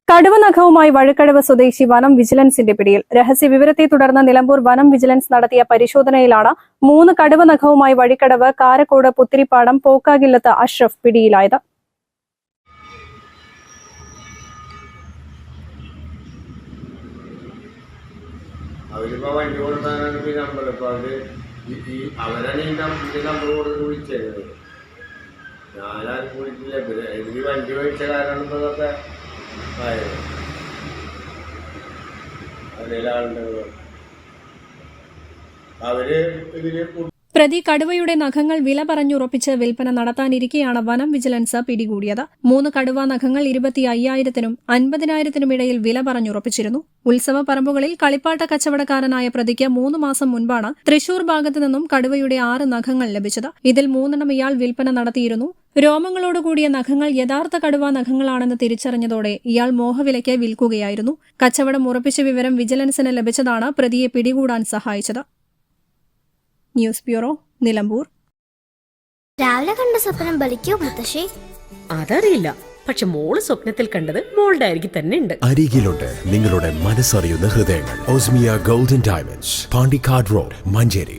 കടുവ നഖവുമായി വഴുക്കടവ് സ്വദേശി വനം വിജിലൻസിന്റെ പിടിയിൽ. രഹസ്യ വിവരത്തെ തുടർന്ന് നിലമ്പൂർ വനം വിജിലൻസ് നടത്തിയ പരിശോധനയിലാണ് 3 കടുവ നഖവുമായി വഴിക്കടവ് കാരക്കോട് പുത്തിരിപ്പാടം പോക്കാകില്ലത്ത് അഷ്റഫ് പിടിയിലായത്. പ്രതി കടുവയുടെ നഖങ്ങൾ വില പറഞ്ഞുറപ്പിച്ച് വിൽപ്പന നടത്താനിരിക്കെയാണ് വനം വിജിലൻസ് പിടികൂടിയത്. 3 കടുവ നഖങ്ങൾ 25,000-നും 50,000-നും ഇടയിൽ വില പറഞ്ഞുറപ്പിച്ചിരുന്നു. ഉത്സവ പറമ്പുകളിൽ കളിപ്പാട്ട കച്ചവടക്കാരനായ പ്രതിക്ക് 3 മാസം മുൻപാണ് തൃശൂർ ഭാഗത്തു നിന്നും കടുവയുടെ 6 നഖങ്ങൾ ലഭിച്ചത്. ഇതിൽ 3 ഇയാൾ വിൽപ്പന നടത്തിയിരുന്നു. രോമങ്ങളോടുകൂടിയ നഖങ്ങൾ യഥാർത്ഥ കടുവ നഖങ്ങളാണെന്ന് തിരിച്ചറിഞ്ഞതോടെ ഇയാൾ മോഹവിലയ്ക്ക് വിൽക്കുകയായിരുന്നു. കച്ചവടം ഉറപ്പിച്ച വിവരം വിജിലൻസിന് ലഭിച്ചതാണ് പ്രതിയെ പിടികൂടാൻ സഹായിച്ചത്. News bureau, Nilambur. രാവിലെ കണ്ട സ്വപ്നം ബലിക്കോ മുത്തശ്ശി? അതറിയില്ല, പക്ഷെ മോള് സ്വപ്നത്തിൽ കണ്ടത് മോളുടെ അരികിൽ തന്നെ ഉണ്ട്. അരികിലുണ്ട് നിങ്ങളുടെ മനസ്സറിയുന്ന ഹൃദയങ്ങൾ. Osmia golden diamonds, Pandikkad road, Manjeri.